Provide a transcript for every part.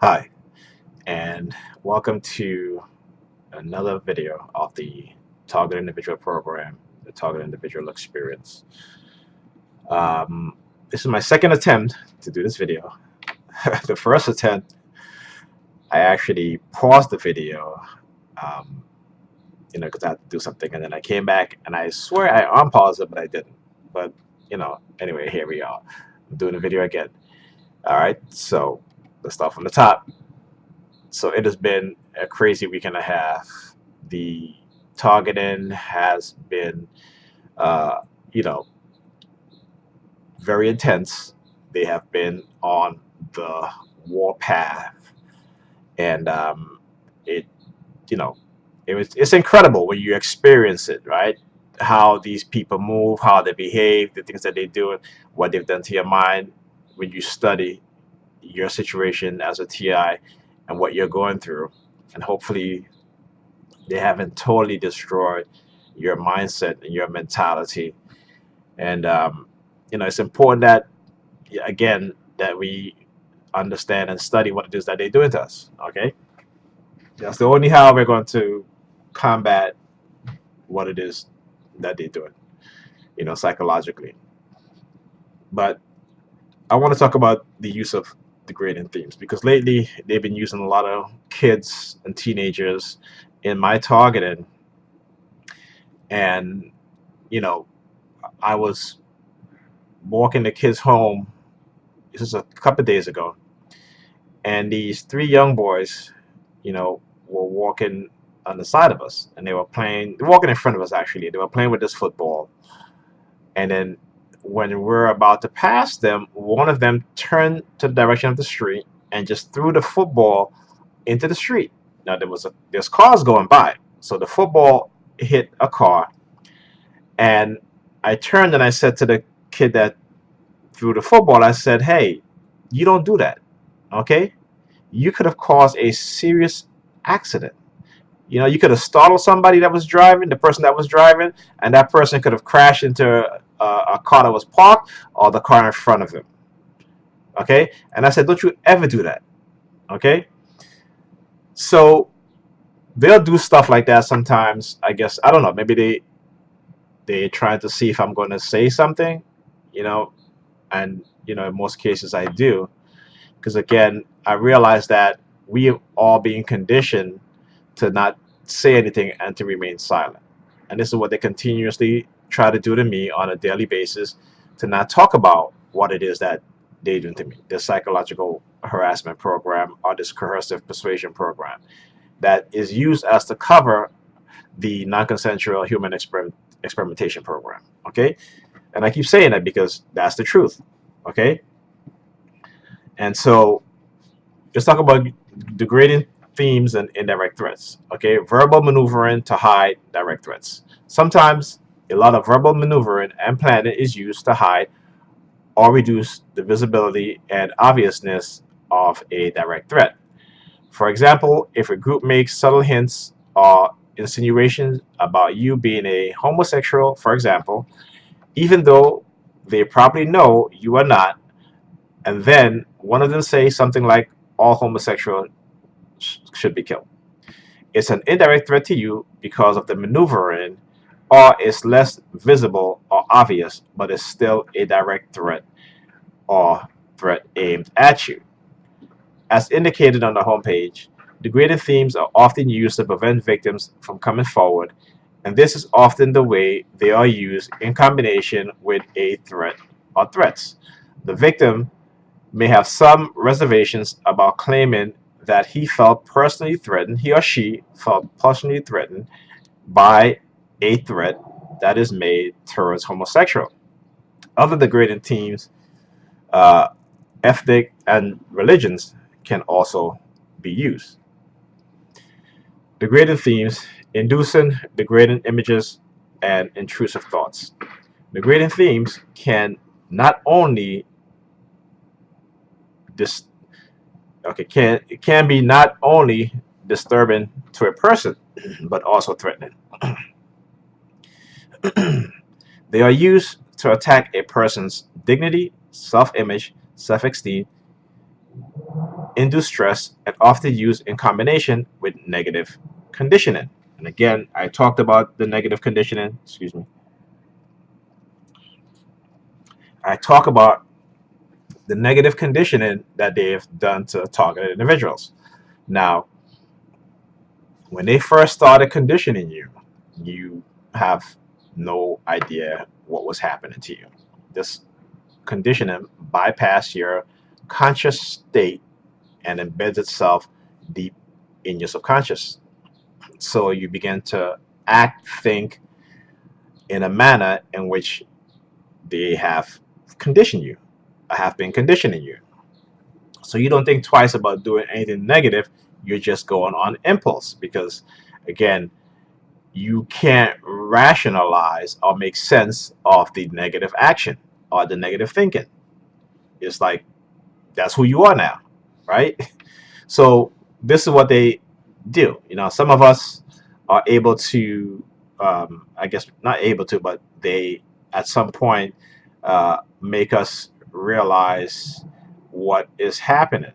Hi, and welcome to another video of the Target Individual Program, the Target Individual Experience. This is my second attempt to do this video. The first attempt, I actually paused the video, um, because I had to do something, and then I came back, and I swear I unpaused it, but I didn't. But, anyway, here we are. I'm doing the video again. All right, so let's start from the top. So it has been a crazy week and a half. The targeting has been, uh, you know, very intense. They have been on the war path, and it, you know, it's incredible when you experience it, right? How these people move, how they behave, the things that they do, what they've done to your mind when you study your situation as a TI and what you're going through, and hopefully they haven't totally destroyed your mindset and your mentality. And it's important that again that we understand and study what it is that they're doing to us. Okay, that's the only how we're going to combat what it is that they're doing, psychologically. But I want to talk about the use of degrading themes because lately they've been using a lot of kids and teenagers in my targeting, and you know I was walking the kids home. This is a couple of days ago, and these three young boys, were walking on the side of us, and they were playing. They're walking in front of us actually. They were playing with this football, and then when we're about to pass them, one of them turned to the direction of the street and just threw the football into the street. Now there's cars going by, so the football hit a car, and I turned and I said to the kid that threw the football, I said, "Hey, you don't do that, okay? You could have caused a serious accident. You could have startled somebody that was driving, the person that was driving, and that person could have crashed into a car that was parked or the car in front of him, okay?" And I said, "Don't you ever do that, okay?" So they'll do stuff like that sometimes. I guess I don't know. Maybe they try to see if I'm going to say something, you know, and in most cases I do, because again I realize that we are all being conditioned to not say anything and to remain silent, and this is what they continuously try to do to me on a daily basis, to not talk about what it is that they do to me. This psychological harassment program, or this coercive persuasion program, that is used as to cover the non-consensual human experimentation program. Okay, and I keep saying that because that's the truth. Okay, and so let's talk about degrading themes and indirect threats. Okay, verbal maneuvering to hide direct threats. Sometimes a lot of verbal maneuvering and planning is used to hide or reduce the visibility and obviousness of a direct threat. For example, if a group makes subtle hints or insinuations about you being a homosexual, for example, even though they probably know you are not, and then one of them says something like, all homosexuals should be killed. It's an indirect threat to you because of the maneuvering, or it's less visible or obvious, but it's still a direct threat or threat aimed at you. As indicated on the homepage, degrading themes are often used to prevent victims from coming forward, and this is often the way they are used in combination with a threat or threats. The victim may have some reservations about claiming that he or she felt personally threatened by a threat that is made towards homosexual. Other degrading themes, uh, ethnic, and religions can also be used. Degrading themes, inducing degrading images, and intrusive thoughts. Degrading themes can not only dis- okay, can be not only disturbing to a person, but also threatening. They are used to attack a person's dignity, self-image, self-esteem, induce stress and often used in combination with negative conditioning. And again, I talked about the negative conditioning. Excuse me. I talk about the negative conditioning that they've done to targeted individuals. Now, when they first started conditioning you, you have no idea what was happening to you. This conditioning bypass your conscious state and embeds itself deep in your subconscious. So you begin to act, think in a manner in which they have conditioned you, have been conditioning you. So you don't think twice about doing anything negative. You're just going on impulse because, again, you can't rationalize or make sense of the negative action or the negative thinking. It's like that's who you are now, right? So this is what they do. Some of us are able to, I guess not able to, but they at some point make us realize what is happening.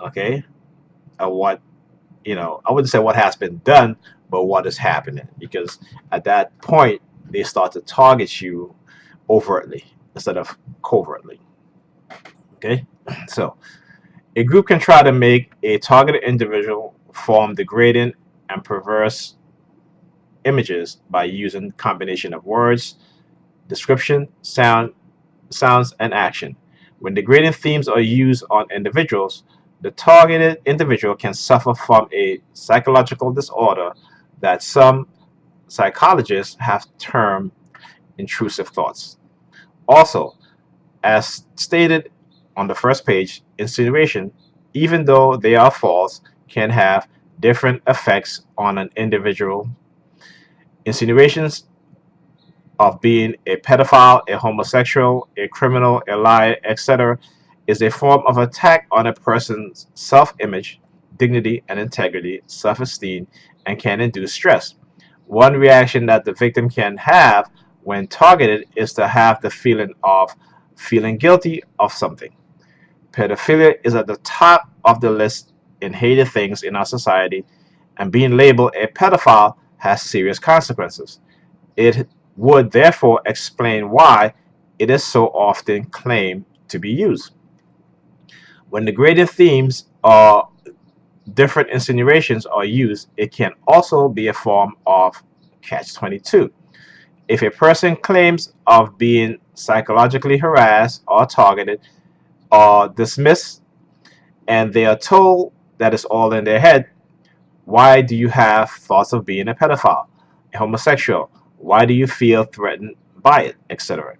Okay, what I wouldn't say what has been done, but what is happening, because at that point they start to target you overtly instead of covertly. Okay, so a group can try to make a targeted individual form degrading and perverse images by using combination of words, description, sounds, and action. When degrading themes are used on individuals, the targeted individual can suffer from a psychological disorder that some psychologists have termed intrusive thoughts. Also, as stated on the first page, insinuation, even though they are false, can have different effects on an individual. Insinuations of being a pedophile, a homosexual, a criminal, a liar, etc., is a form of attack on a person's self image, dignity and integrity, self esteem, and can induce stress. One reaction that the victim can have when targeted is to have the feeling of feeling guilty of something. Pedophilia is at the top of the list in hated things in our society, and being labeled a pedophile has serious consequences. It would therefore explain why it is so often claimed to be used. When degrading themes or different insinuations are used, it can also be a form of catch 22. If a person claims of being psychologically harassed or targeted or dismissed, and they are told that it's all in their head, why do you have thoughts of being a pedophile, a homosexual? Why do you feel threatened by it, etc.?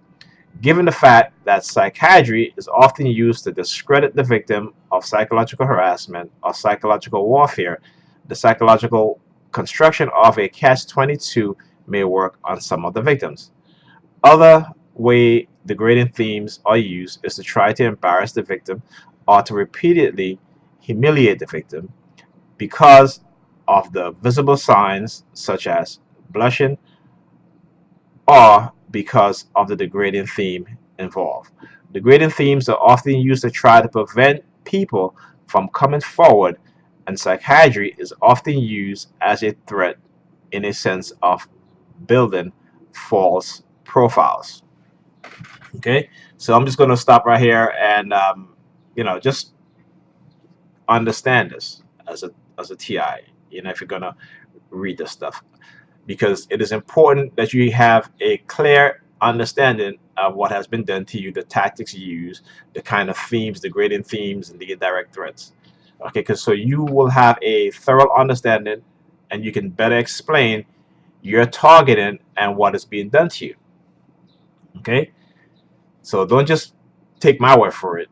Given the fact that psychiatry is often used to discredit the victim of psychological harassment or psychological warfare, the psychological construction of a catch-22 may work on some of the victims. Other way degrading themes are used is to try to embarrass the victim or to repeatedly humiliate the victim because of the visible signs such as blushing or because of the degrading theme involved. Degrading themes are often used to try to prevent people from coming forward, and psychiatry is often used as a threat in a sense of building false profiles. Okay, so I'm just going to stop right here and just understand this as a TI. If you're going to read this stuff, because it is important that you have a clear understanding of what has been done to you, the tactics used, the kind of themes, the grading themes, and the indirect threats. Okay, because so you will have a thorough understanding and you can better explain your targeting and what is being done to you. Okay, so don't just take my word for it,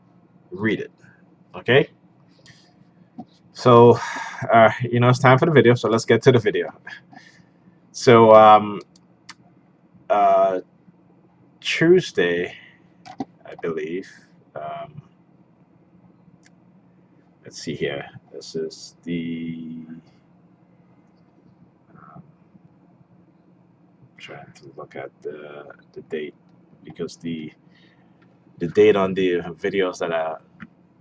read it. Okay, so it's time for the video, so let's get to the video. So uh, Tuesday, I believe. Um, let's see here. This is the. Trying to look at the date, because the date on the videos that are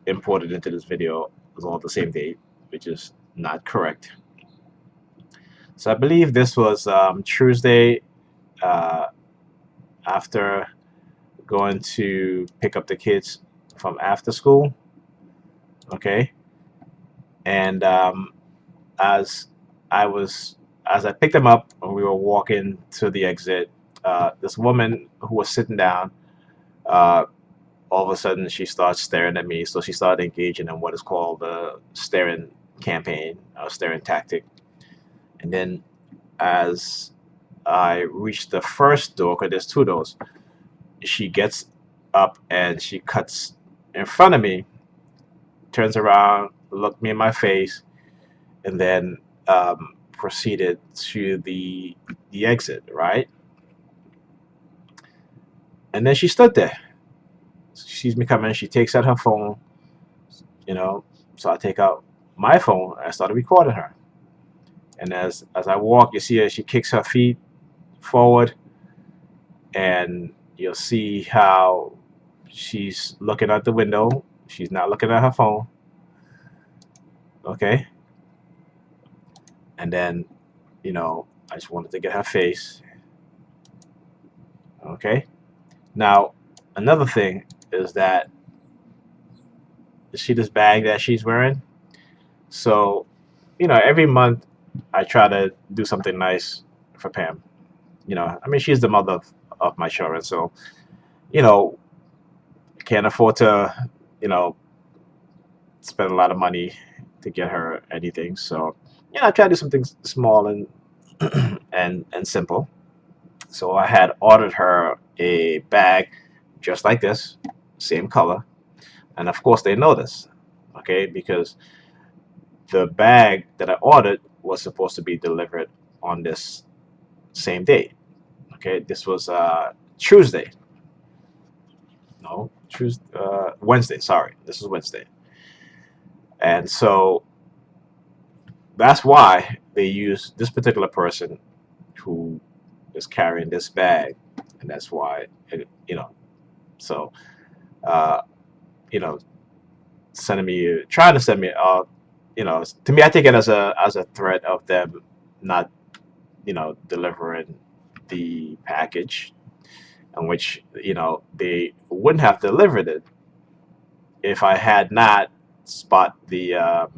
imported into this video was all the same date, which is not correct. So I believe this was Tuesday, uh, after going to pick up the kids from after school. Okay, and as I was as I picked them up and we were walking to the exit, this woman who was sitting down, uh, all of a sudden she starts staring at me. So she started engaging in what is called the staring campaign, staring tactic. And then as I reached the first door, because there's two doors, she gets up and she cuts in front of me, turns around, looked me in my face, and then proceeded to the exit, right? And then she stood there. She sees me coming. She takes out her phone, you know. So I take out my phone. I started recording her. And as I walk, you see her. She kicks her feet forward, and you'll see how she's looking out the window. She's not looking at her phone. Okay. And then, I just wanted to get her face. Okay. Now, another thing is that you see this bag that she's wearing. So, every month I try to do something nice for Pam. I mean, she's the mother of my children, so you know, can't afford to, you know, spend a lot of money to get her anything. So, I try to do something small and and simple. So I had ordered her a bag just like this, same color, and of course they know this, okay, because the bag that I ordered was supposed to be delivered on this same day. Okay, this was Tuesday. No, Tuesday, Wednesday. Sorry, this is Wednesday, and so that's why they use this particular person who is carrying this bag, and that's why So, uh, you know, trying to send me, to me, I take it as a threat of them not, delivering the package, in which they wouldn't have delivered it if I had not spot the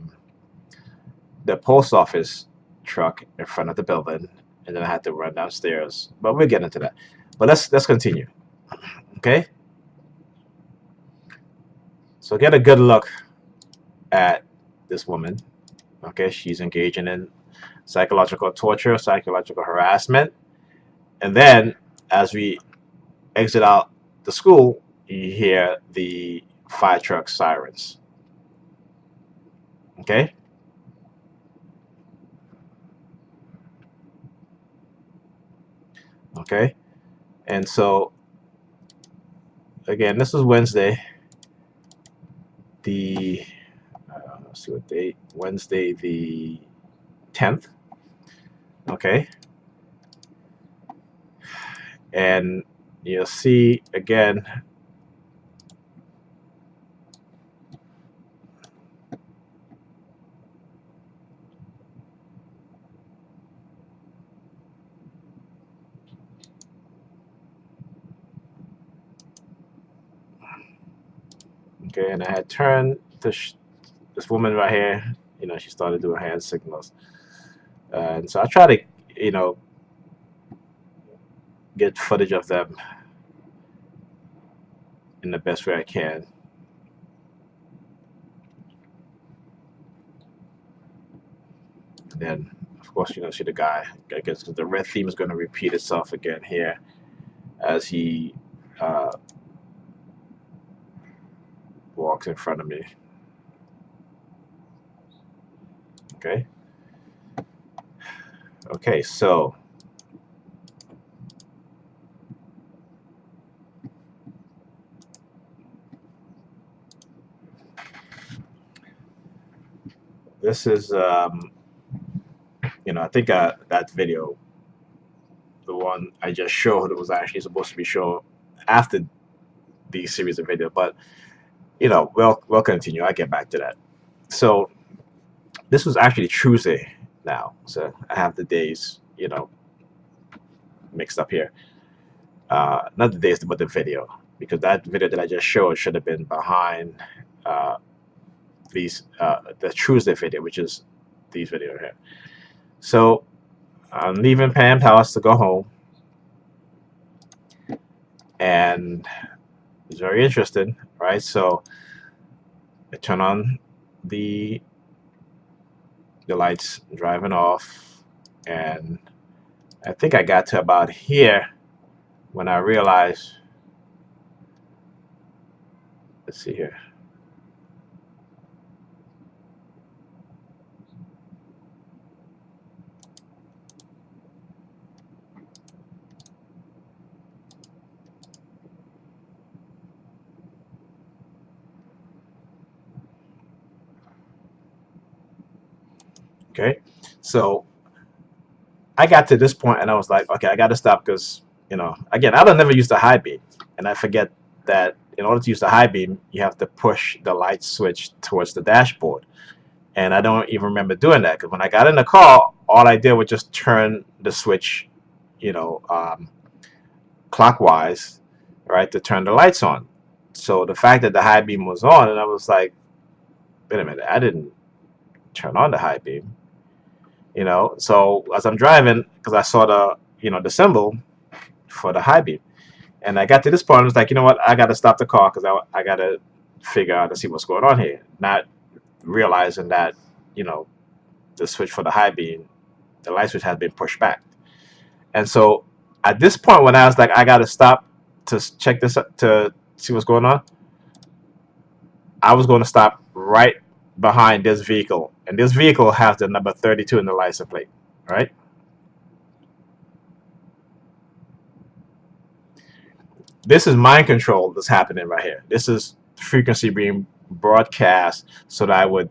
post office truck in front of the building, and then I had to run downstairs. But we'll get into that. But let's continue. Okay, so get a good look at this woman. Okay, she's engaging in psychological torture, psychological harassment, and then as we exit out the school, you hear the fire truck sirens. Okay, okay, and so again, this is Wednesday. The let's see what date? Wednesday the 10th. Okay, and you'll see again. Okay, and I had turned to this woman right here. She started doing hand signals, and so I try to, you know, get footage of them in the best way I can. And then, of course, see the guy. I guess the red theme is going to repeat itself again here as he uh, walks in front of me. Okay. Okay. So this is, I think that video, the one I just showed, was actually supposed to be shown after the series of video, but we'll continue. I'll get back to that. So this was actually Tuesday now, so I have the days, mixed up here. Not the days, but the video, because that video that I just showed should have been behind uh, the Tuesday video, which is these video here. So I'm leaving Pam's house to go home, and it's very interesting, right? So I turn on the lights, driving off, and I think I got to about here when I realized. Let's see here. Okay, so I got to this point and I was like, okay, I got to stop because, again, I don't never use the high beam, and I forget that in order to use the high beam, you have to push the light switch towards the dashboard, and I don't even remember doing that because when I got in the car, all I did was just turn the switch, you know, um, clockwise, right, to turn the lights on. So the fact that the high beam was on, and I was like, wait a minute, I didn't turn on the high beam. So as I'm driving, because I saw the symbol for the high beam, and I got to this point, I was like, you know what, I got to stop the car because I got to figure out to see what's going on here, not realizing that you know the switch for the high beam, the light switch has been pushed back. And so at this point, when I was like, I got to stop to check this to see what's going on, I was going to stop right behind this vehicle, and this vehicle has the number 32 in the license plate, right? This is mind control that's happening right here. This is frequency being broadcast so that I would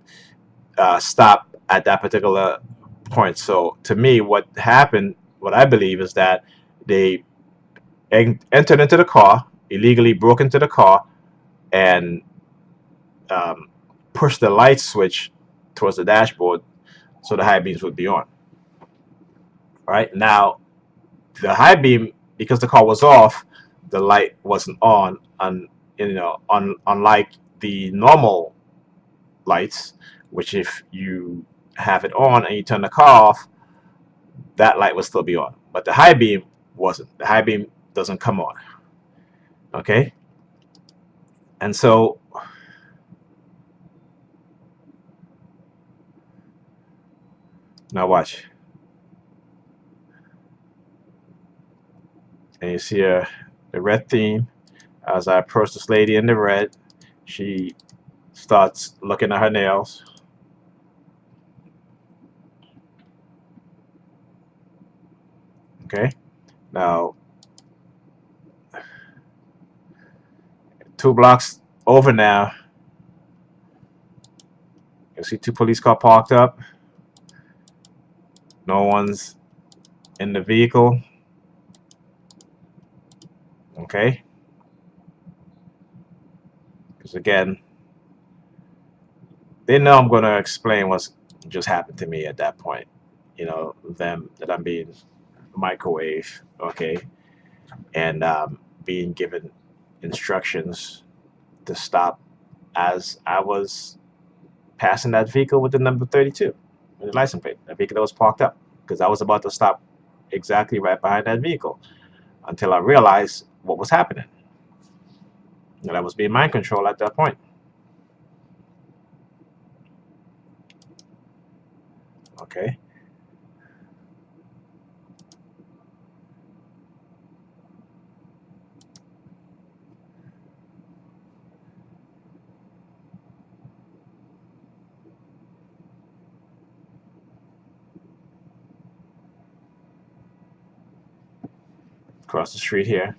stop at that particular point. So to me, what happened, what I believe, is that they entered into the car, illegally broke into the car, and um, pushed the light switch towards the dashboard so the high beams would be on. Right now, the high beam, because the car was off, the light wasn't on, and unlike the normal lights, which if you have it on and you turn the car off, that light will still be on. But the high beam wasn't. The high beam doesn't come on. Okay? And so now watch. And you see the red theme. As I approach this lady in the red, she starts looking at her nails. Okay? Now, 2 blocks over now, you see 2 police cars parked up. No one's in the vehicle. Okay? Because again, they know I'm going to explain what's just happened to me at that point. Them that I'm being microwave, okay, and being given instructions to stop as I was passing that vehicle with the number 32, with the license plate, that vehicle that was parked up, because I was about to stop exactly right behind that vehicle until I realized what was happening. And I was being mind controlled at that point. Okay. Across the street here.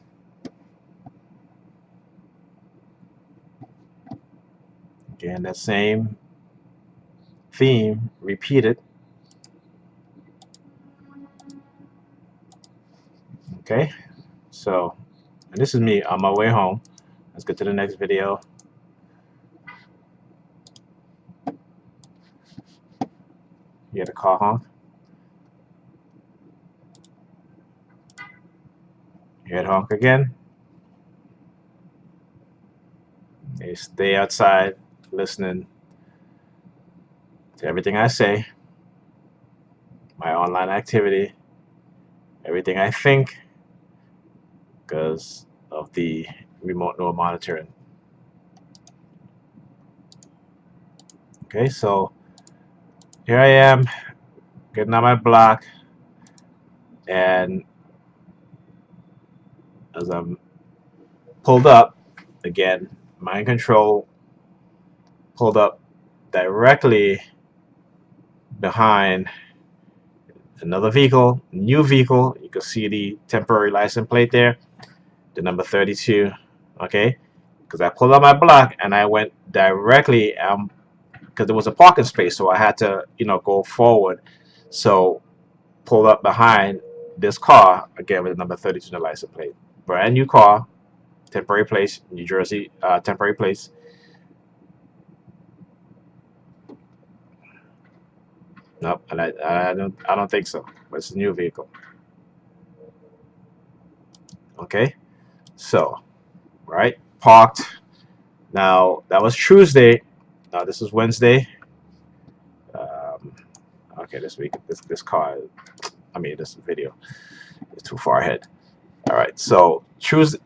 Again, that same theme repeated. Okay. So, and this is me on my way home. Let's get to the next video. You hear the car honk. You hear it honk again. They stay outside listening to everything I say, my online activity, everything I think, because of the remote node monitoring. Okay, so here I am getting on my block, and as I'm pulled up, again, mind control pulled up directly behind another vehicle, new vehicle. You can see the temporary license plate there, the number 32. Okay, because I pulled up my block and I went directly because there was a parking space, so I had to go forward. So pulled up behind this car again with the number 32 in the license plate, brand new car, temporary place, New Jersey, temporary place. Nope, and I don't think so. But it's a new vehicle. Okay, so right parked. Now that was Tuesday. Now this is Wednesday. Um, okay, this week this car. I mean, this video is too far ahead. All right, so Tuesday.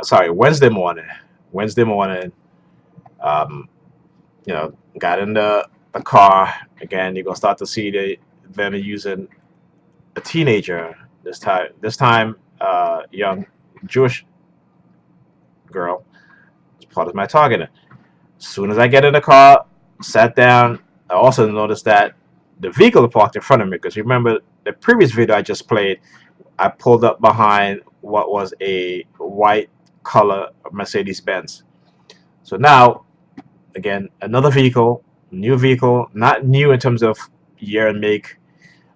Sorry, Wednesday morning. Wednesday morning. Um, got in the car again. You're gonna start to see them using a teenager this time. This time, young Jewish girl as part of my targeting. As soon as I get in the car, sat down, I also noticed that the vehicle parked in front of me, because remember the previous video I just played, I pulled up behind what was a white color Mercedes Benz. So now, again, another vehicle, new vehicle, not new in terms of year and make,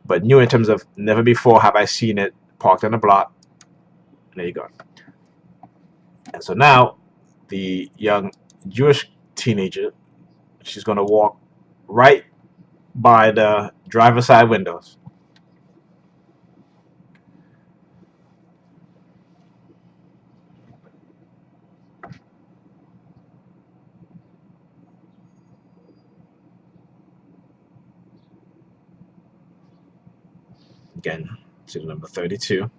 but new in terms of never before have I seen it parked on the block. There you go. And so now the young Jewish teenager, she's going to walk right by the driver's side windows. Again, to the number 32.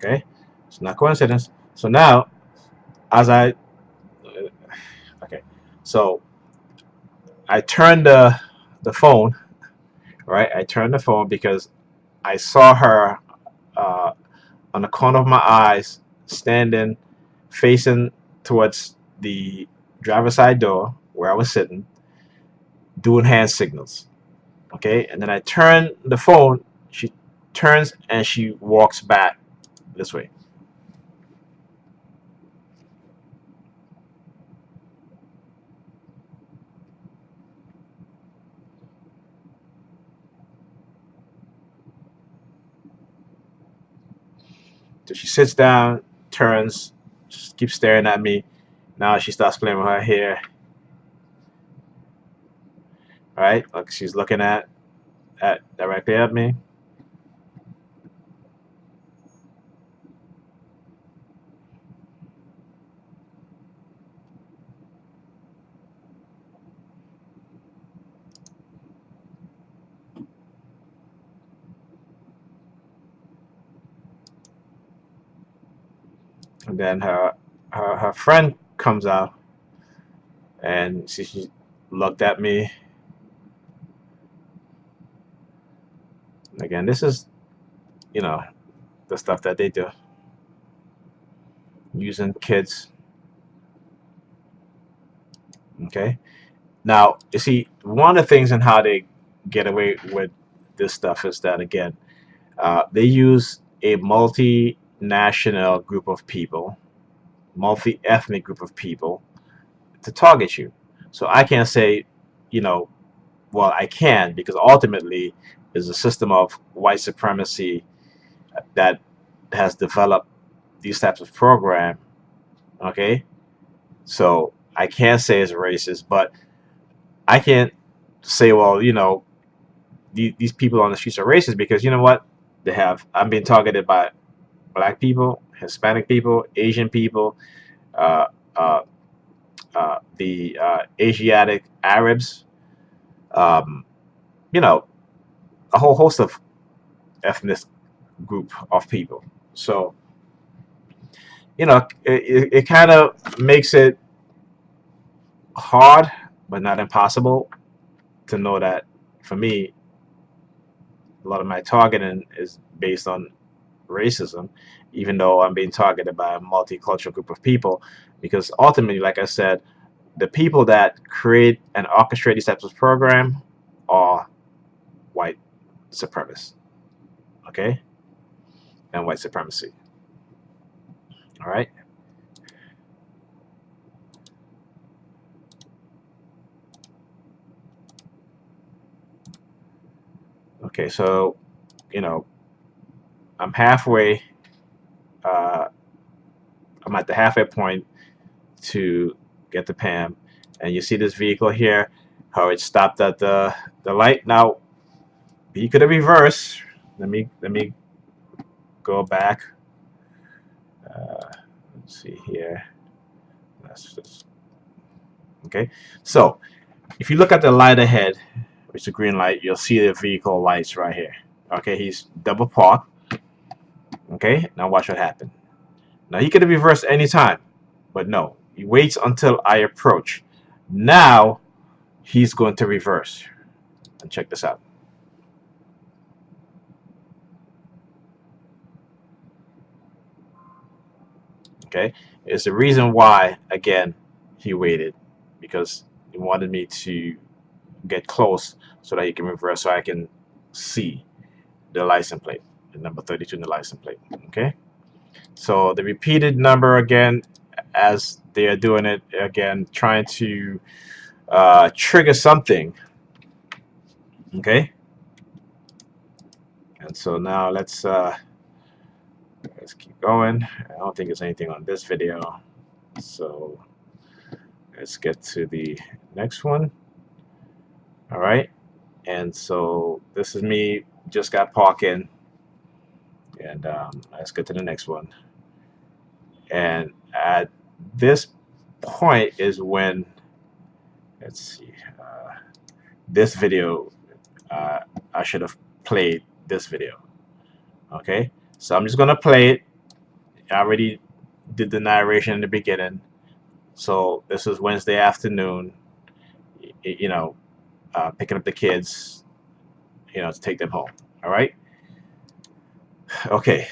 Okay, it's not coincidence. So now, as okay, so I turned the phone, right? I turned the phone because I saw her on the corner of my eyes, standing, facing towards the driver's side door where I was sitting, doing hand signals. Okay, and then I turn the phone. She turns and she walks back this way. So she sits down, turns, just keeps staring at me. Now she starts playing with her hair. Right, like she's looking at directly at me. And then her friend comes out, and she looked at me. Again, this is you know the stuff that they do using kids. Okay. Now you see, one of the things in how they get away with this stuff is that, again, they use a multinational group of people, multi-ethnic group of people to target you. So I can't say, you know, well, I can, because ultimately is a system of white supremacy that has developed these types of program. Okay, so I can't say it's racist, but I can't say, well, these people on the streets are racist, because you know what? I'm being targeted by black people, Hispanic people, Asian people, uh, uh, the Asiatic Arabs, um, you know, a whole host of ethnic group of people. So, it kind of makes it hard, but not impossible, to know that for me, a lot of my targeting is based on racism, even though I'm being targeted by a multicultural group of people. Because ultimately, like I said, the people that create and orchestrate these types of program are white supremacists, okay, and white supremacy. All right. Okay. So, you know, I'm halfway. Uh, I'm at the halfway point to get to Pam, and you see this vehicle here, how it stopped at the light. Now he could have reversed. Let me go back. Let's see here. That's just okay. So if you look at the light ahead, which is a green light, you'll see the vehicle lights right here. Okay, he's double parked. Okay, now watch what happened. Now he could have reversed any time, but no, he waits until I approach. Now he's going to reverse. And check this out. Okay, it's the reason why, again, he waited, because he wanted me to get close so that he can reverse, so I can see the license plate, the number 32 in the license plate. Okay, so the repeated number again, as they are doing it again, trying to trigger something. Okay, and so now let's keep going. I don't think there's anything on this video, so let's get to the next one. All right, and so this is me, just got parking, and let's get to the next one. And at this point is when, let's see, this video, uh, I should have played this video. Okay, so I'm just gonna play it. I already did the narration in the beginning. So this is Wednesday afternoon, picking up the kids, to take them home. All right. Okay,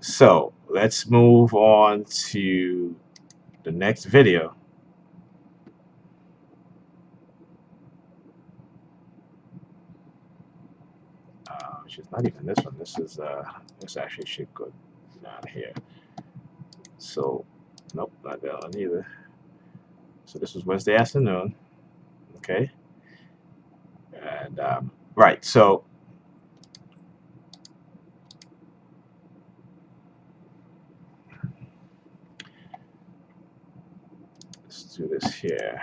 so let's move on to the next video. Which is not even this one. This actually should go down here. So, nope, not that one either. So this was Wednesday afternoon. Okay, and right. So let's do this here.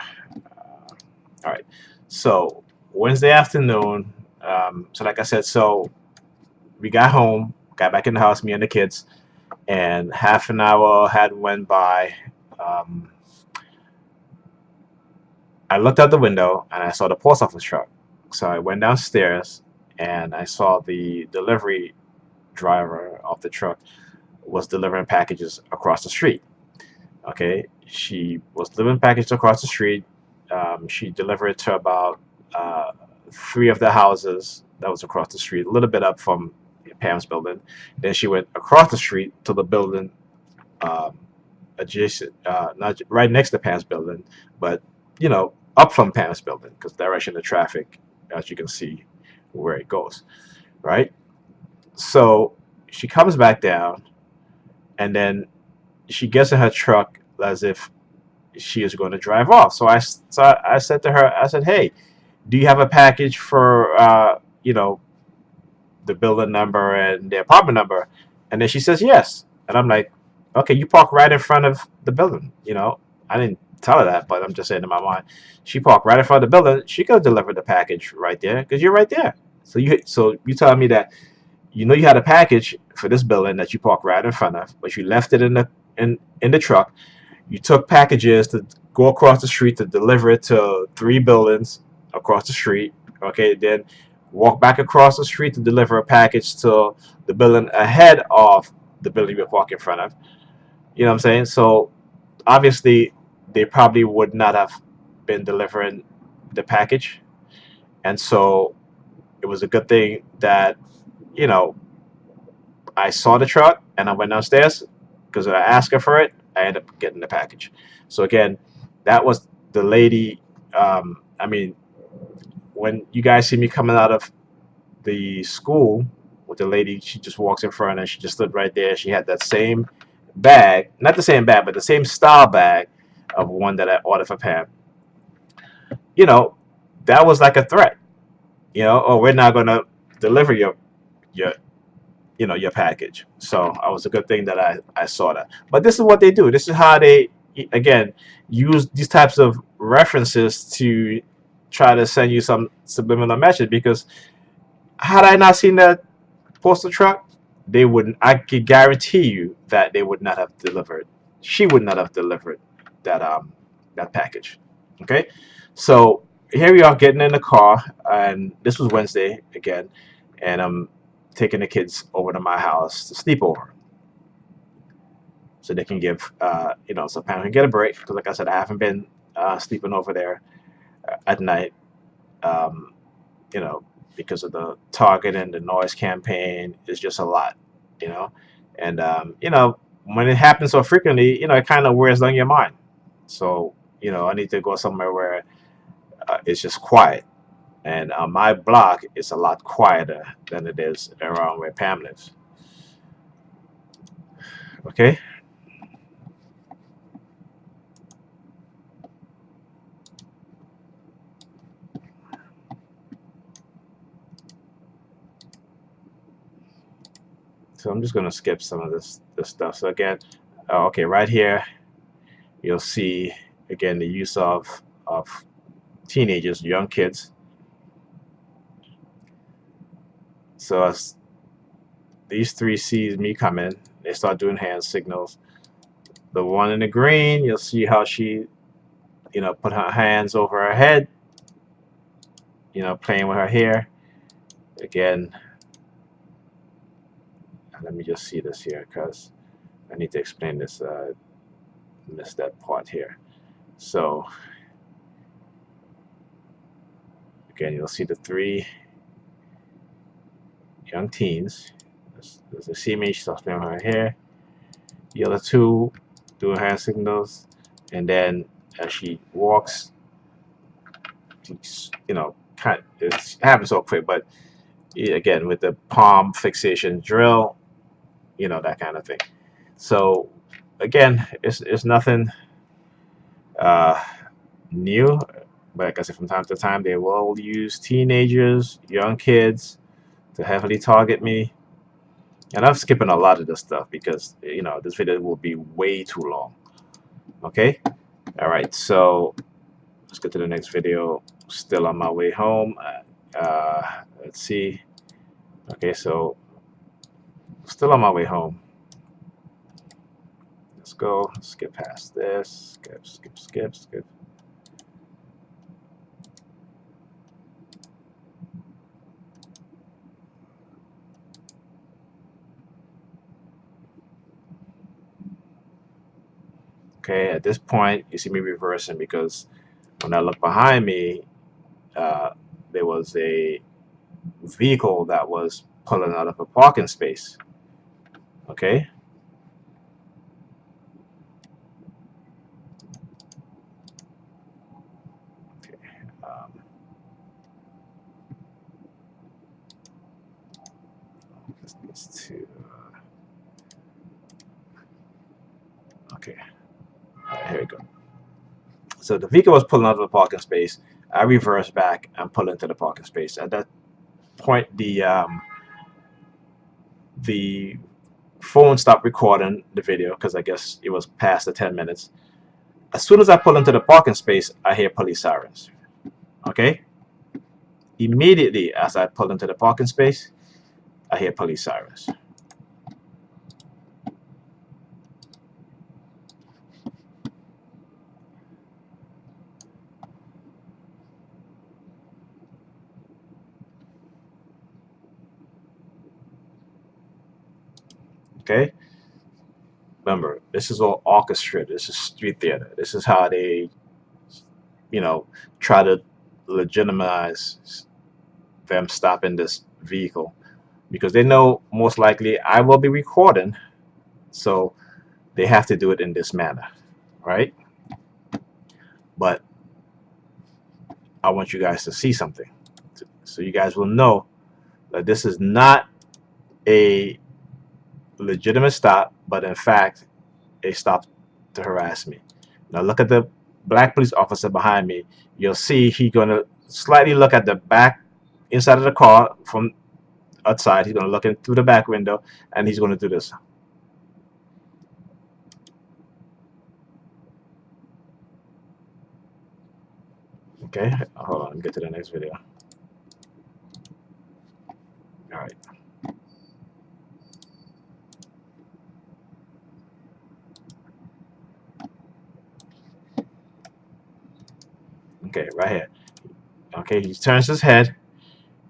All right. So Wednesday afternoon. So like I said, so we got home, got back in the house, me and the kids, and half an hour had went by. Um, I looked out the window and I saw the post office truck. So I went downstairs and I saw the delivery driver of the truck was delivering packages across the street. Okay, she was delivering packages across the street. She delivered to about uh, three of the houses that was across the street, a little bit up from Pam's building. Then she went across the street to the building um, adjacent, not right next to Pam's building, but up from Pam's building, because direction of traffic, as you can see, where it goes, right? So she comes back down, and then she gets in her truck as if she is going to drive off. So I said to her, I said, "Hey, do you have a package for the building number and the apartment number? And then she says yes. And I'm like, okay, you park right in front of the building. I didn't tell her that, but I'm just saying in my mind, she parked right in front of the building. She could have delivered the package right there because you're right there. So you telling me that you had a package for this building that you parked right in front of, but you left it in the truck. You took packages to go across the street to deliver it to 3 buildings across the street. Okay, then walk back across the street to deliver a package to the building ahead of the building you're parked in front of. You know what I'm saying? So obviously, they probably would not have been delivering the package, and so it was a good thing that you know I saw the truck and I went downstairs because I asked her for it. I ended up getting the package. So again, that was the lady. I mean, when you guys see me coming out of the school with the lady, she just walks in front and she just stood right there. She had that same bag, not the same bag, but the same style bag of one that I ordered for Pam. You know, that was like a threat. Oh, we're not gonna deliver your your package. So it was a good thing that I saw that. But this is what they do. This is how they again use these types of references to try to send you some subliminal message. Because had I not seen that postal truck, they wouldn't. I could guarantee you that they would not have delivered. She would not have delivered that package. Okay, so here we are getting in the car, and this was Wednesday again, and I'm taking the kids over to my house to sleep over, so they can give so Pam can get a break because, like I said, I haven't been sleeping over there at night. Um, you know, because of the target and the noise campaign is just a lot, you know, and when it happens so frequently, it kind of wears on your mind. So I need to go somewhere where it's just quiet, and my block is a lot quieter than it is around where Pam lives. Okay, so I'm just gonna skip some of this stuff. So again, okay, right here you'll see again the use of teenagers, young kids. So as these three sees me coming, they start doing hand signals. The one in the green, you'll see how she, put her hands over her head, playing with her hair. Again, let me just see this here because I need to explain this. Missed that part here. So again, you'll see the three young teens. There's the see me, she starts playing with her hair. The other two doing hand signals, and then as she walks, kind of, it's happened so quick, but again with the palm fixation drill, that kind of thing. So again, it's nothing uh, new. But like I said, from time to time, they will use teenagers, young kids, to heavily target me. And I'm skipping a lot of this stuff because this video will be way too long. Okay, all right. So let's get to the next video. Still on my way home. Let's see. Okay, so still on my way home. Let's go. Skip past this. Skip. Okay, at this point, you see me reversing because when I look behind me, uh, there was a vehicle that was pulling out of a parking space. Okay, um, this to okay, all right, here we go. So the vehicle was pulling out of a parking space. I reverse back and pull into the parking space. At that point, the phone stopped recording the video because I guess it was past the 10 minutes. As soon as I pull into the parking space, I hear police sirens. Okay? Immediately as I pull into the parking space, I hear police sirens. Okay? Remember, this is all orchestrated. This is street theater. This is how they, you know, try to legitimize them stopping this vehicle because they know most likely I will be recording, so they have to do it in this manner, right? But I want you guys to see something, so you guys will know that this is not a legitimate stop, but in fact a stop to harass me. Now look at the black police officer behind me. You'll see he's going to slightly look at the back inside of the car from outside. He's going to look in through the back window, and he's going to do this. Okay, hold on, let me get to the next video. All right. Okay, right here. Okay, he turns his head,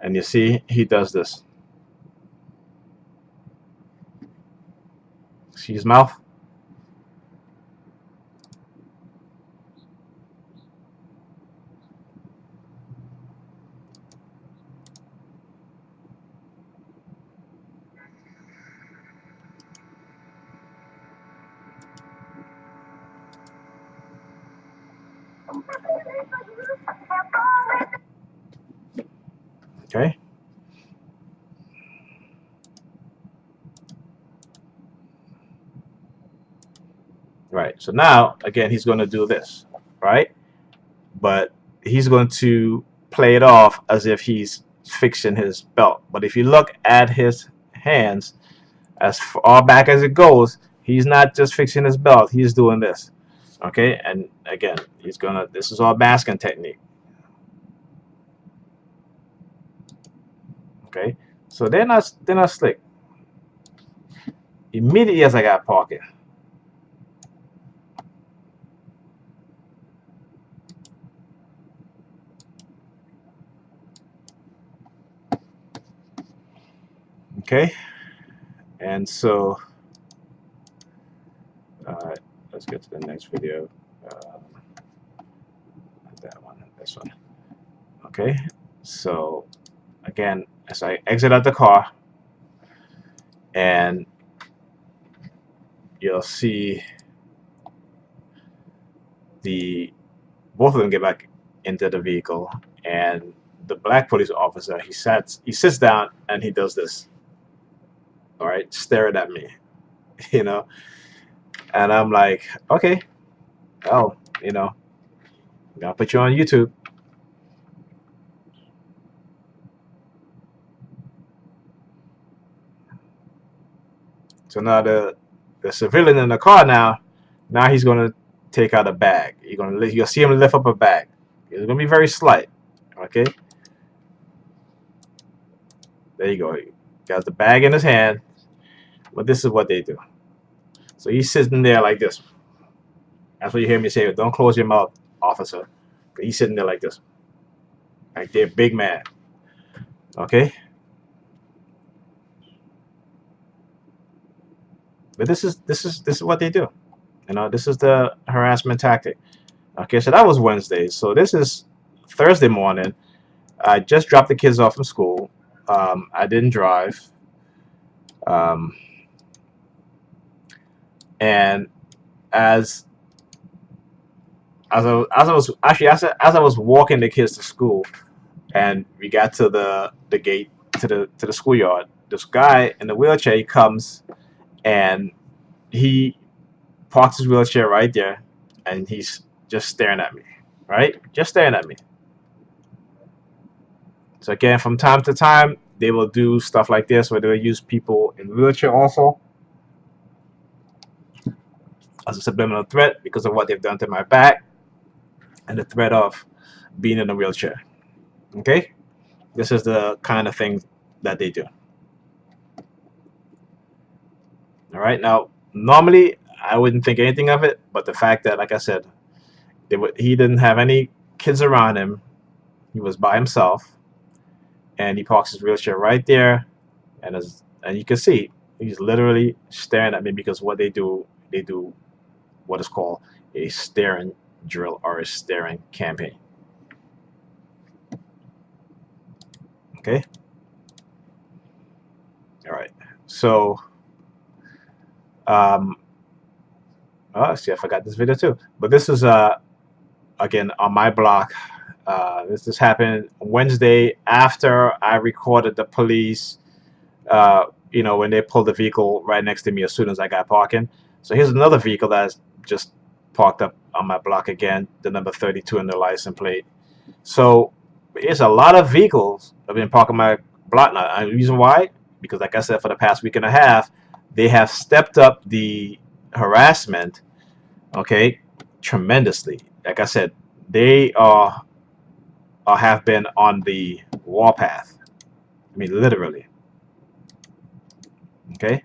and you see he does this. See his mouth? Okay. Right. So now, again, he's going to do this, right? But he's going to play it off as if he's fixing his belt. But if you look at his hands, as far back as it goes, he's not just fixing his belt. He's doing this. Okay. And again, he's going to, this is all masking technique. Okay. So they're not slick. Immediately as I got parking, okay, and so let's get to the next video. That one, this one. Okay, so again, as I exit out the car, and you'll see the both of them get back into the vehicle, and the black police officer he sits down and he does this. All right, staring at me, you know, and I'm like, okay, oh, you know, I'm gonna put you on YouTube. So now the civilian in the car now he's gonna take out a bag. You'll see him lift up a bag. It's gonna be very slight. Okay, there you go. He got the bag in his hand. But this is what they do. So he's sitting there like this. That's what you hear me say. Don't close your mouth, officer. But he's sitting there like this, like they're big man. Okay. But this is what they do. You know, this is the harassment tactic. Okay, so that was Wednesday. So this is Thursday morning. I just dropped the kids off from school. I didn't drive. Um, and as as I was actually as I was walking the kids to school, and we got to the gate to the schoolyard, this guy in the wheelchair he comes and he parks his wheelchair right there, and he's just staring at me, right? Just staring at me. So again, from time to time, they will do stuff like this where they'll use people in wheelchair also as a subliminal threat because of what they've done to my back and the threat of being in a wheelchair. Okay, this is the kind of thing that they do. All right, now normally I wouldn't think anything of it, but the fact that, like I said, he didn't have any kids around him, he was by himself, and he parks his wheelchair right there, and you can see he's literally staring at me because what they do what is called a staring drill or a staring campaign. Okay. All right. So, um, oh, see, I forgot this video too. But this is again on my block. This happened Wednesday after I recorded the police. When they pulled the vehicle right next to me as soon as I got parking. So here's another vehicle that's just parked up on my block again, the number 32 in the license plate. So it's a lot of vehicles that have been parked on my block now. And the reason why? Because like I said, for the past week and a half, they have stepped up the harassment, okay, tremendously. Like I said, they are or have been on the warpath. I mean, literally. Okay.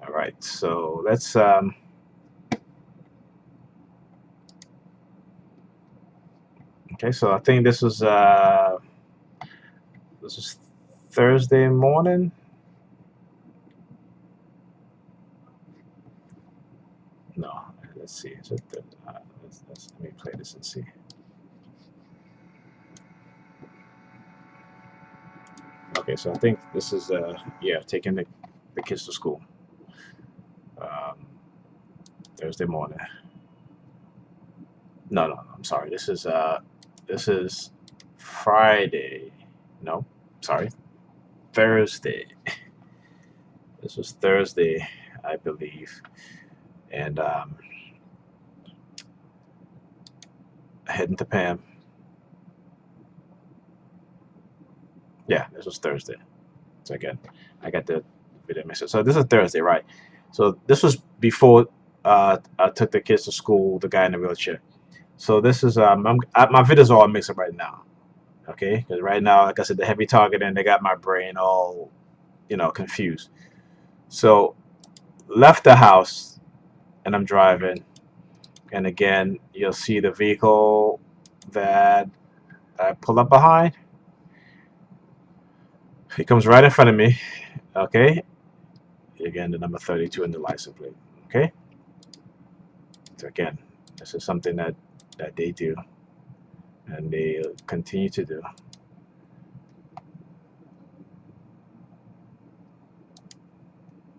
All right. So let's okay. So I think this was Thursday morning. No, let's see. Is it let me play this and see. Okay, so I think this is yeah, taking the kids to school. Um, Thursday morning. No, no, I'm sorry. This is Friday. No, sorry, Thursday. This was Thursday, I believe, and heading to Pam. Yeah, this was Thursday. So again, I got the video message. So this is Thursday, right? So this was before I took the kids to school. The guy in the wheelchair. So this is my videos are all mixed up right now. Okay, because right now, like I said, the heavy target and they got my brain all confused. So left the house and I'm driving, and again you'll see the vehicle that I pull up behind. He comes right in front of me. Okay, again the number 32 in the license plate. Okay, so again, this is something that they do and they continue to do.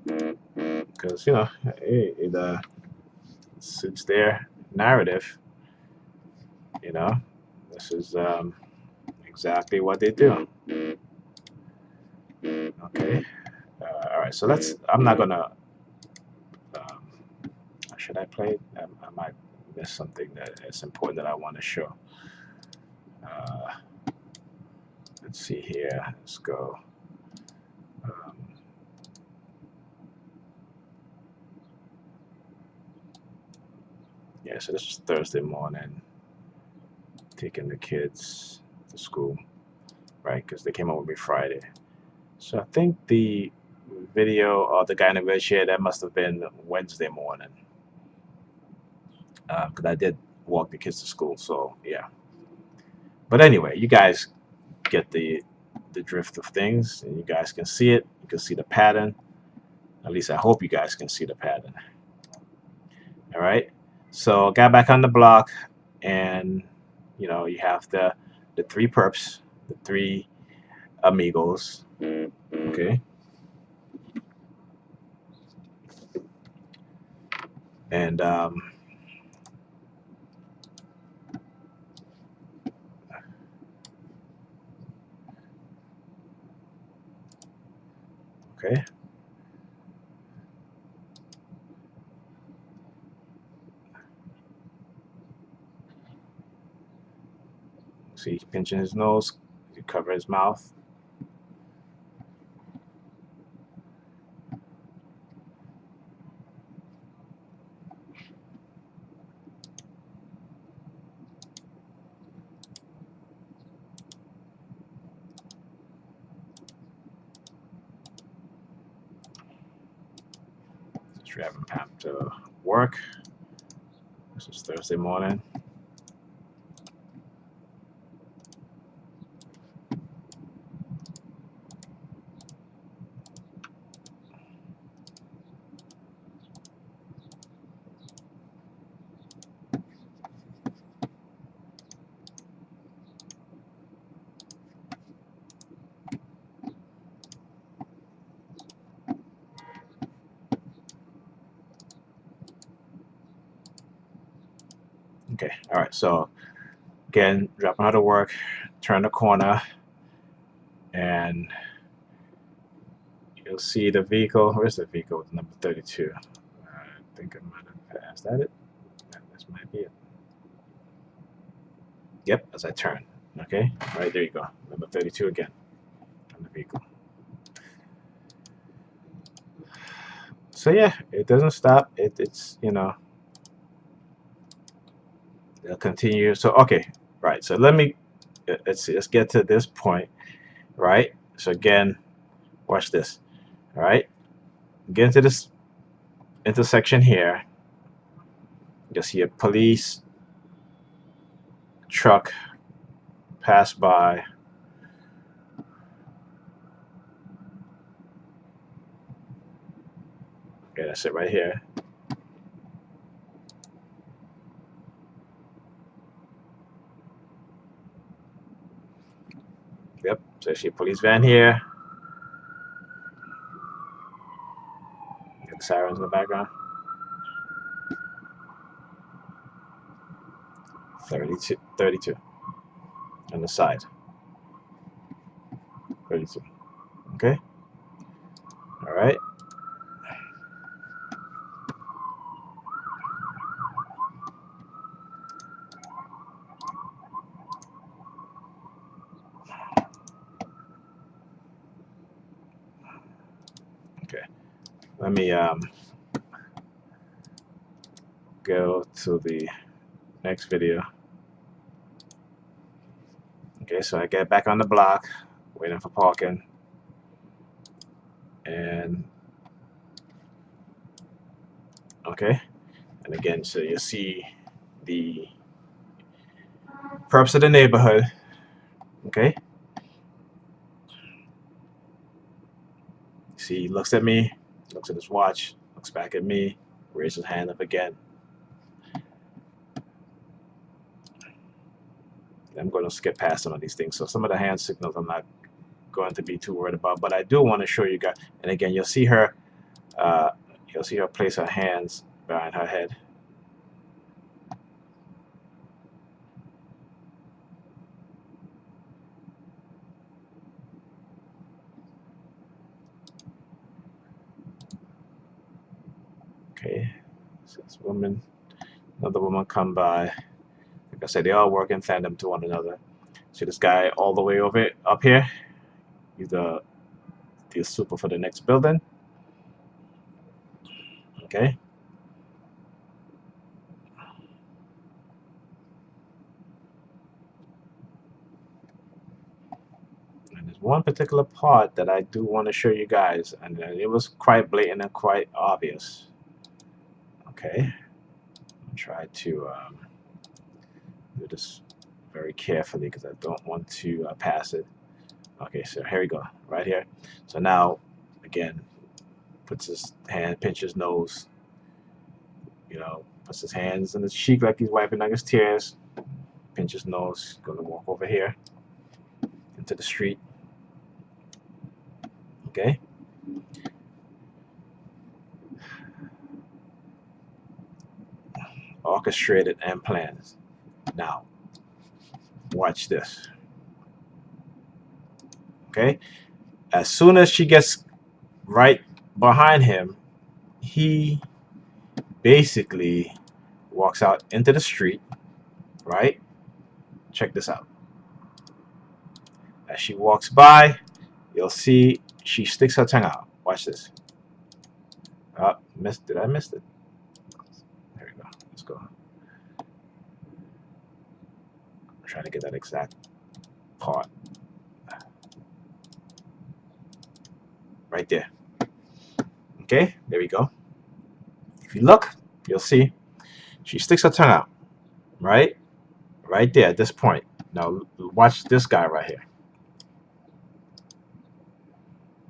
Because it suits their narrative. You know, this is exactly what they do. Okay. All right. So let's. I'm not gonna. Um, should I play it? I might miss something that is important that I want to show. Uh, let's see here. Let's go. Um, yeah. So this is Thursday morning. Taking the kids to school, right? Because they came up with me Friday. So I think the video of the guy in the wheelchair that must have been Wednesday morning, because I did walk the kids to school. So yeah. But anyway, you guys get the drift of things, and you guys can see it. You can see the pattern. At least I hope you guys can see the pattern. All right. So got back on the block, and you have the three perps, the three amigos. Okay. And okay. See, he's pinching his nose. You cover his mouth. Just driving Pam to work. This is Thursday morning. Okay, all right, so again, dropping out of work, turn the corner, and you'll see the vehicle. Where's the vehicle with number 32? I think I might have passed that. This might be it. Yep, as I turn. Okay, all right, there you go. Number 32 again on the vehicle. So yeah, it doesn't stop. It's it'll continue. So okay, right. So let's see. Let's get to this point, right? So again, watch this. All right, get into this intersection here. You'll see a police truck pass by. Okay, that's it right here. Yep. So I see a police van here. Got the sirens in the background. 32 on the side. 32. Okay. All right. Okay. Let me go to the next video. Okay, so I get back on the block, waiting for parking, and okay, and again, so you see the perps of the neighborhood. Okay, see, he looks at me, looks at his watch, looks back at me, raises his hand up again. I'm going to skip past some of these things. So some of the hand signals I'm not going to be too worried about, but I do want to show you guys. And again, you'll see her place her hands behind her head. Okay, so this woman, another woman come by. Like I said, they all work in tandem to one another. See this guy all the way over up here? He's the super for the next building. Okay. And there's one particular part that I do want to show you guys, and it was quite blatant and quite obvious. Okay. I'll try to do this very carefully because I don't want to pass it. Okay, so here we go, right here. So now, again, puts his hand, pinches nose, puts his hands in his cheek like he's wiping out his tears, pinches nose, gonna walk over here into the street. Okay. Orchestrated and planned. Now, watch this. Okay. As soon as she gets right behind him, he basically walks out into the street, right? Check this out. As she walks by, you'll see she sticks her tongue out. Watch this. Oh, missed. Did I miss it? There we go. Let's go. I'm trying to get that exact part. Right there. Okay, there we go. If you look, you'll see she sticks her tongue out. Right? Right there at this point. Now watch this guy right here.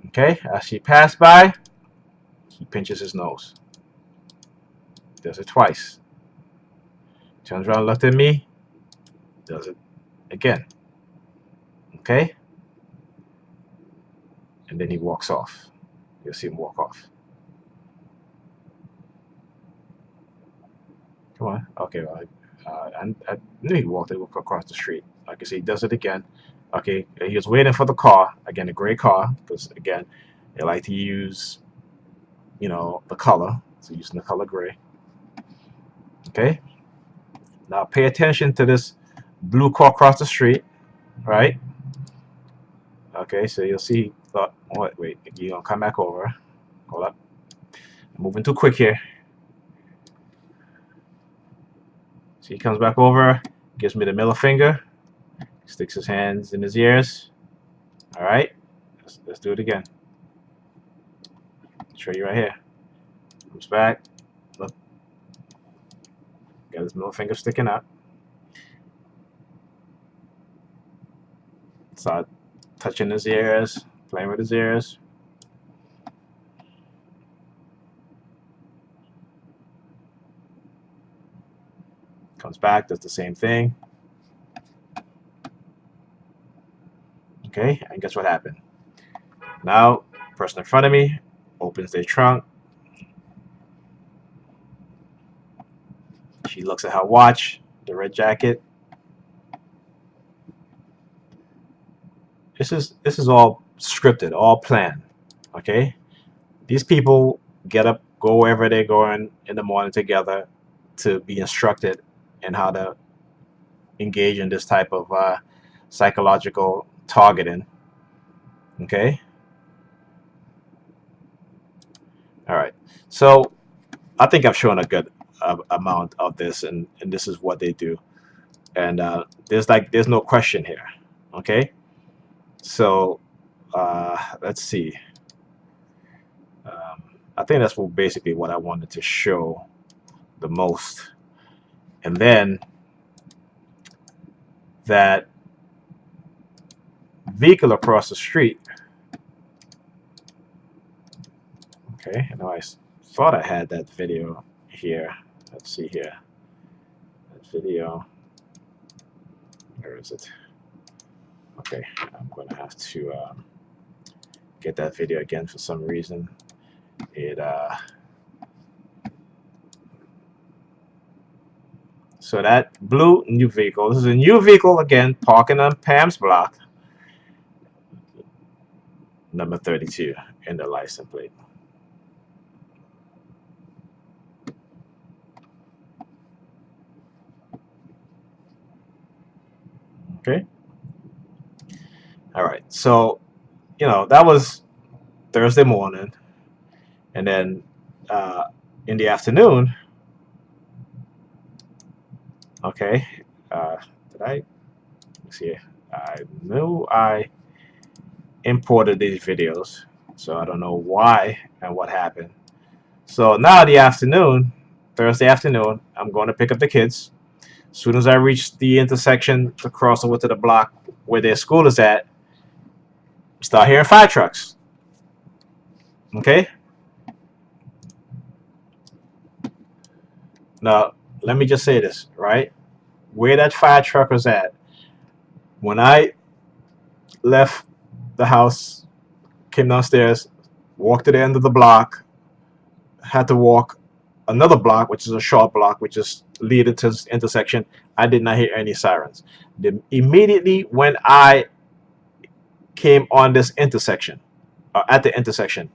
Okay, as she passed by, he pinches his nose. Does it twice. Turns around, looked at me, does it again. Okay? And then he walks off. You'll see him walk off. Come on. Okay, well, I knew he walked across the street. Like I said, he does it again. Okay, he was waiting for the car. Again, a gray car. Because, again, they like to use, the color. So using the color gray. Okay? Now pay attention to this blue car across the street. Right? Okay, so you'll see. Wait, you're going to come back over. Hold up. I'm moving too quick here. So he comes back over, gives me the middle finger, sticks his hands in his ears. All right, let's do it again. Show you right here. Comes back, look, got his middle finger sticking up. Start touching his ears, playing with his ears. Comes back, does the same thing. Okay, and guess what happened? Now, person in front of me opens their trunk. She looks at her watch, the red jacket. This is all scripted, all planned. Okay, these people get up, go wherever they're going in the morning together to be instructed in how to engage in this type of psychological targeting. Okay. All right. So I think I've shown a good amount of this, and this is what they do. And there's no question here. Okay. So let's see. I think that's basically what I wanted to show the most. And then that vehicle across the street. Okay, I know I thought I had that video here. Let's see here. That video. Where is it? Okay, I'm going to have to get that video again for some reason. So that blue new vehicle. This is a new vehicle again, parking on Pam's block. Number 32 in the license plate. Okay. All right. So, that was Thursday morning, and then in the afternoon. Okay. Did I? Let's see. I knew I imported these videos, so I don't know why and what happened. So now the afternoon, Thursday afternoon, I'm going to pick up the kids. As soon as I reach the intersection to cross over to the block where their school is at, start hearing fire trucks. Okay? Now, let me just say this, right? Where that fire truck was at, when I left the house, came downstairs, walked to the end of the block, had to walk another block, which is a short block, which is leading to this intersection. I did not hear any sirens. Immediately when I came on this intersection, at the intersection,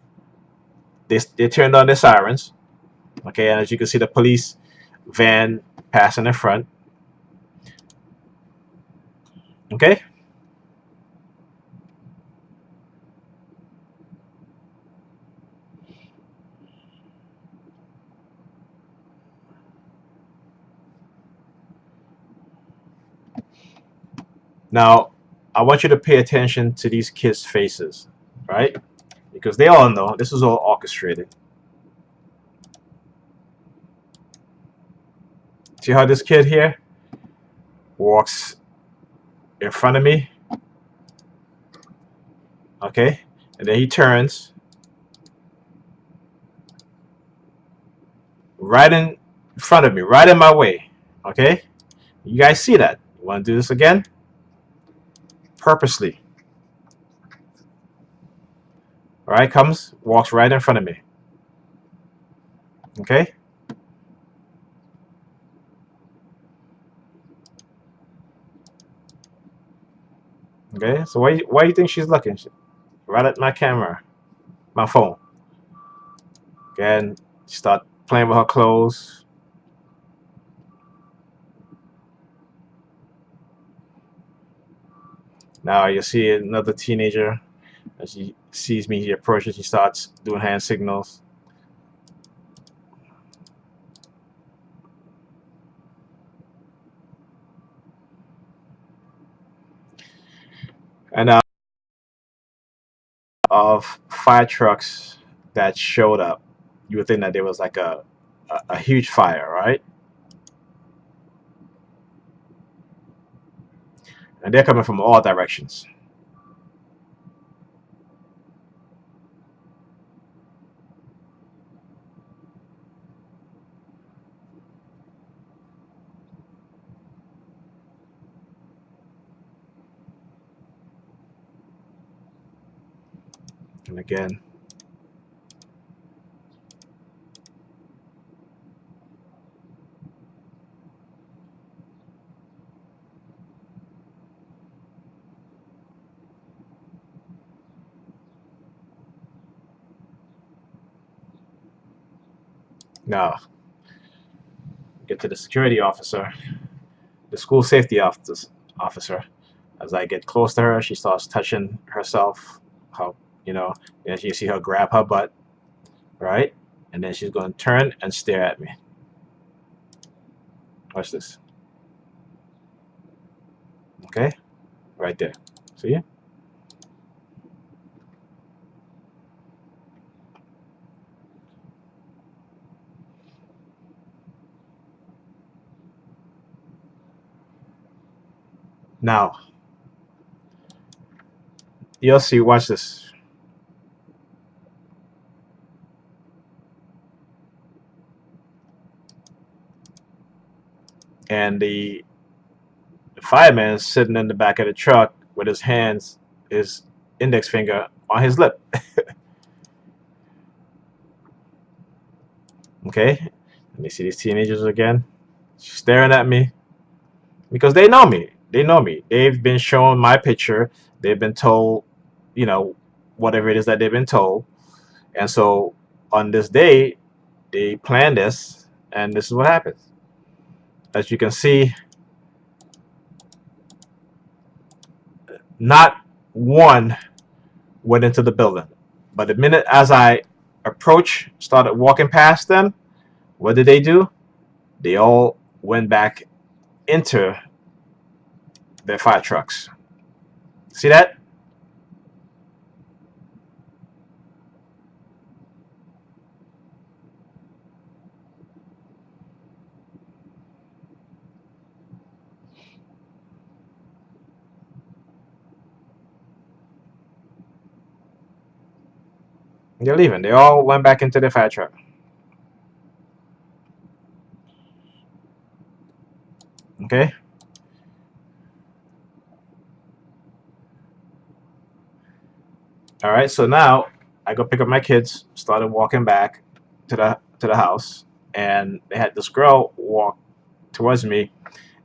they turned on their sirens. Okay, and as you can see, the police van passing in front. Okay, Now, I want you to pay attention to these kids' faces, right? Because they all know this is all orchestrated. See how this kid here walks in front of me, okay? And then he turns right in front of me, right in my way, okay? You guys see that? You want to do this again? Purposely. All right, comes, walks right in front of me, okay? Okay, so why do you think she's looking? Right at my camera, my phone. Again, start playing with her clothes. Now you see another teenager. As she sees me, she approaches. She starts doing hand signals. And of fire trucks that showed up, you would think that there was like a huge fire, right? And they're coming from all directions. And again, now get to the security officer, the school safety officer. As I get close to her, she starts touching herself. How you know? And you see her grab her butt, right? And then she's going to turn and stare at me. Watch this. Okay, right there. See? Now you'll see. Watch this. And the fireman is sitting in the back of the truck with his hands, his index finger on his lip. Okay, let me see these teenagers again, staring at me because they know me. They know me. They've been shown my picture. They've been told, you know, whatever it is that they've been told. And so on this day, they planned this, and this is what happens. As you can see, not one went into the building. But the minute as I started walking past them, what did they do? They all went back into their fire trucks. See that? They're leaving. They all went back into their fire truck. Okay? All right. So now I go pick up my kids, started walking back to the house, and they had this girl walk towards me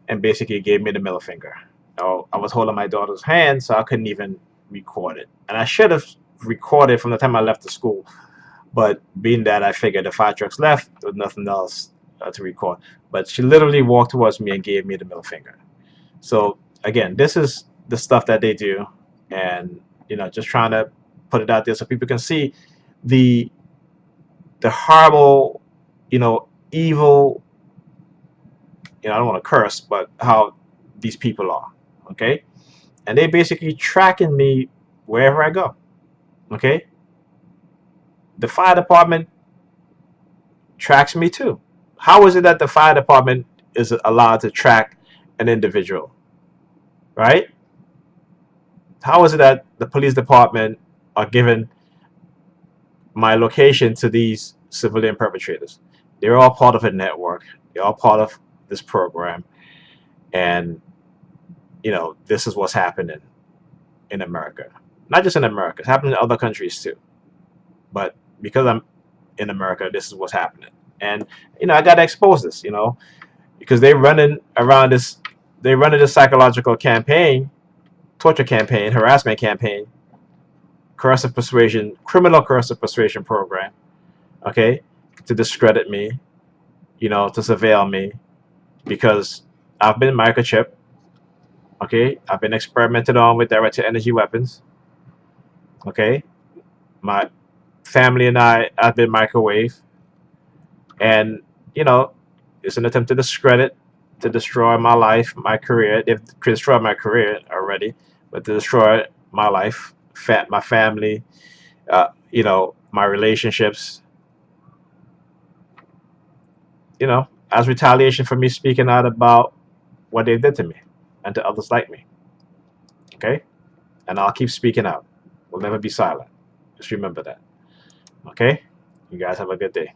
and basically gave me the middle finger. Oh, I was holding my daughter's hand, so I couldn't even record it. And I should have recorded from the time I left the school. But being that I figured the fire trucks left, there was nothing else to record. But she literally walked towards me and gave me the middle finger. So again, this is the stuff that they do, and just trying to put it out there so people can see the horrible, evil. I don't want to curse, but how these people are. Okay, and they basically tracking me wherever I go. Okay, the fire department tracks me too. How is it that the fire department is allowed to track an individual, right? How is it that the police department are given my location to these civilian perpetrators? They're all part of a network. They're all part of this program, and this is what's happening in America. Not just in America; it's happening in other countries too. But because I'm in America, this is what's happening, and I got to expose this. Because they're running around this, they're running this psychological campaign, torture campaign, harassment campaign, coercive persuasion, criminal coercive persuasion program, okay, to discredit me, to surveil me, because I've been microchipped, okay, I've been experimented on with directed energy weapons, okay, my family and I have been microwaved, and you know, it's an attempt to discredit, to destroy my life, my career. They've destroyed my career already, but to destroy my life, my family, my relationships, as retaliation for me speaking out about what they did to me and to others like me. Okay? And I'll keep speaking out. We'll never be silent. Just remember that. Okay? You guys have a good day.